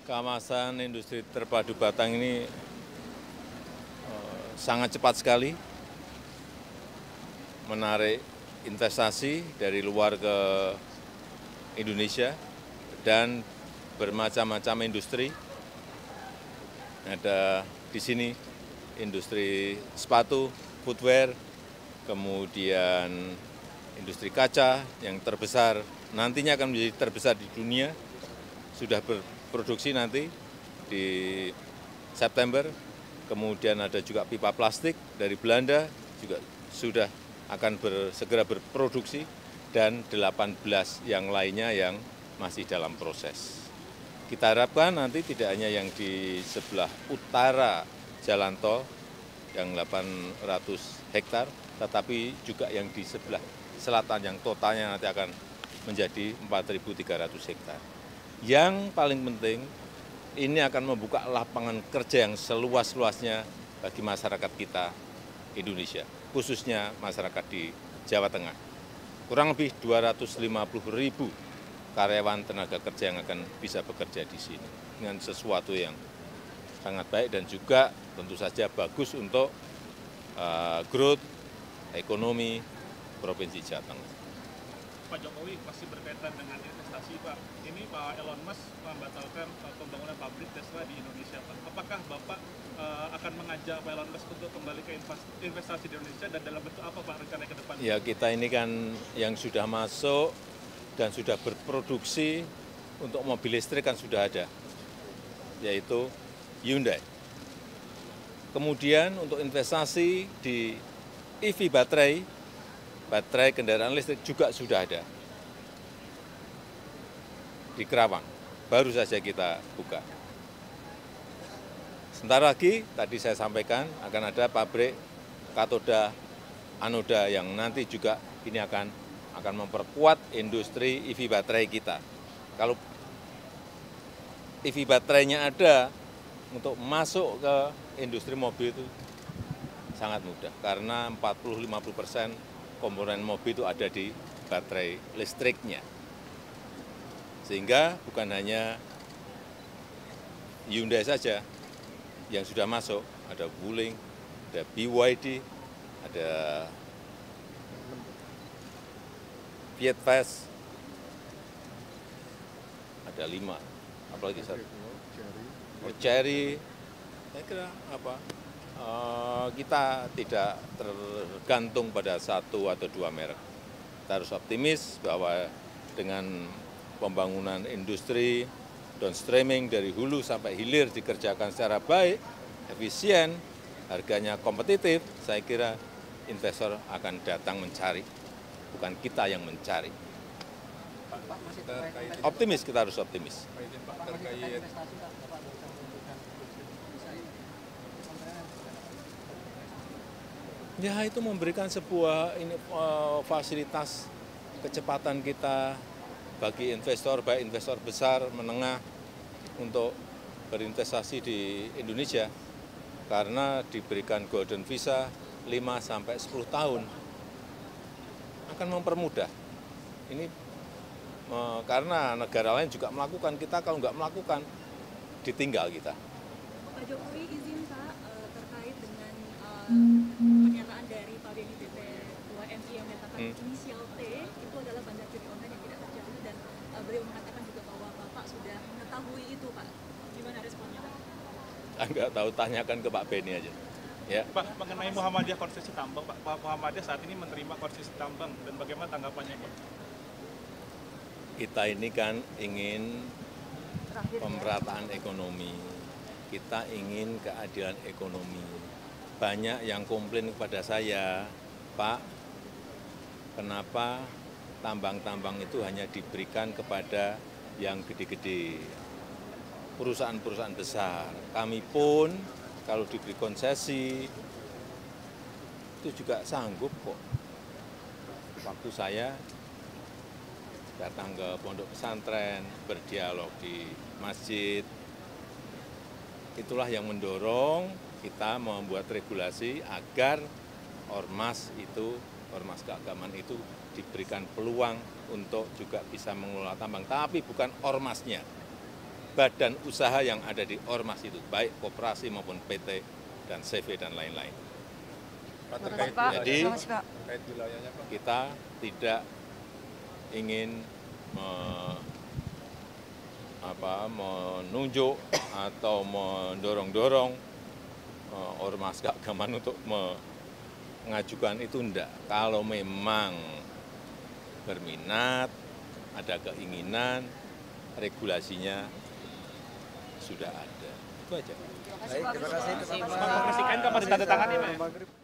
Kawasan industri terpadu Batang ini sangat cepat sekali menarik investasi dari luar ke Indonesia dan bermacam-macam industri. Ada di sini industri sepatu, footwear, kemudian industri kaca yang terbesar, nantinya akan menjadi terbesar di dunia, sudah berproduksi nanti di September. Kemudian ada juga pipa plastik dari Belanda, juga sudah akan segera berproduksi, dan 18 yang lainnya yang masih dalam proses. Kita harapkan nanti tidak hanya yang di sebelah utara jalan tol yang 800 hektar, tetapi juga yang di sebelah selatan yang totalnya nanti akan menjadi 4.300 hektar. Yang paling penting, ini akan membuka lapangan kerja yang seluas-luasnya bagi masyarakat kita Indonesia, khususnya masyarakat di Jawa Tengah. Kurang lebih 250.000 karyawan tenaga kerja yang akan bisa bekerja di sini dengan sesuatu yang sangat baik dan juga tentu saja bagus untuk growth ekonomi Provinsi Jawa Tengah. Pak Jokowi masih berkaitan dengan investasi, Pak. Ini Pak Elon Musk membatalkan pembangunan pabrik Tesla di Indonesia, Pak. Apakah Bapak akan mengajak Pak Elon Musk untuk kembali ke investasi di Indonesia dan dalam bentuk apa, Pak, rencana ke depan? Ya, kita ini kan yang sudah masuk dan sudah berproduksi untuk mobil listrik kan sudah ada, yaitu Hyundai. Kemudian untuk investasi di EV baterai kendaraan listrik juga sudah ada di Kerawang, baru saja kita buka. Sebentar lagi, tadi saya sampaikan, akan ada pabrik katoda anoda yang nanti juga ini akan memperkuat industri EV baterai kita. Kalau EV baterainya ada, untuk masuk ke industri mobil itu sangat mudah, karena 40-50% komponen mobil itu ada di baterai listriknya. Sehingga bukan hanya Hyundai saja yang sudah masuk, ada Wuling, ada BYD, ada Fiat Fast, ada 5, apalagi satu, Chery. Saya kira kita tidak tergantung pada satu atau dua merek. Kita harus optimis bahwa dengan pembangunan industri downstreaming dari hulu sampai hilir dikerjakan secara baik, efisien, harganya kompetitif, saya kira investor akan datang mencari, bukan kita yang mencari. Optimis, kita harus optimis. Ya, itu memberikan sebuah fasilitas kecepatan kita bagi investor, baik investor besar, menengah, untuk berinvestasi di Indonesia, karena diberikan golden visa 5-10 tahun, akan mempermudah. Ini karena negara lain juga melakukan, kita kalau nggak melakukan, ditinggal kita. Pak Jokowi izin, Pak, terkait dengan pernyataan dari Pak Beni Ketua MI yang menyatakan inisial T itu adalah bandar judi online yang tidak terjadi, dan beliau mengatakan juga bahwa Bapak sudah mengetahui itu, Pak. Gimana responnya, Pak? Nggak tahu, tanyakan ke Pak Beni aja. Ya. Pak, mengenai Muhammadiyah Konsesi Tambang, Pak Muhammadiyah saat ini menerima konsesi tambang, dan bagaimana tanggapannya, Pak? Kita ini kan ingin pemerataan ekonomi, kita ingin keadilan ekonomi. Banyak yang komplain kepada saya, Pak, kenapa tambang-tambang itu hanya diberikan kepada yang gede-gede, perusahaan-perusahaan besar. Kami pun kalau diberi konsesi, itu juga sanggup kok. Waktu saya datang ke pondok pesantren, berdialog di masjid, itulah yang mendorong kita membuat regulasi agar ormas keagamaan itu diberikan peluang untuk juga bisa mengelola tambang, tapi bukan ormasnya, badan usaha yang ada di ormas itu, baik koperasi maupun PT dan CV dan lain-lain. Jadi kita tidak ingin menunjuk atau mendorong-dorong ormas keagamaan untuk mengajukan itu enggak. Kalau memang berminat, ada keinginan, regulasinya sudah ada. Itu aja. Baik, terima kasih. Memastikan kapan ditandatangani, Pak?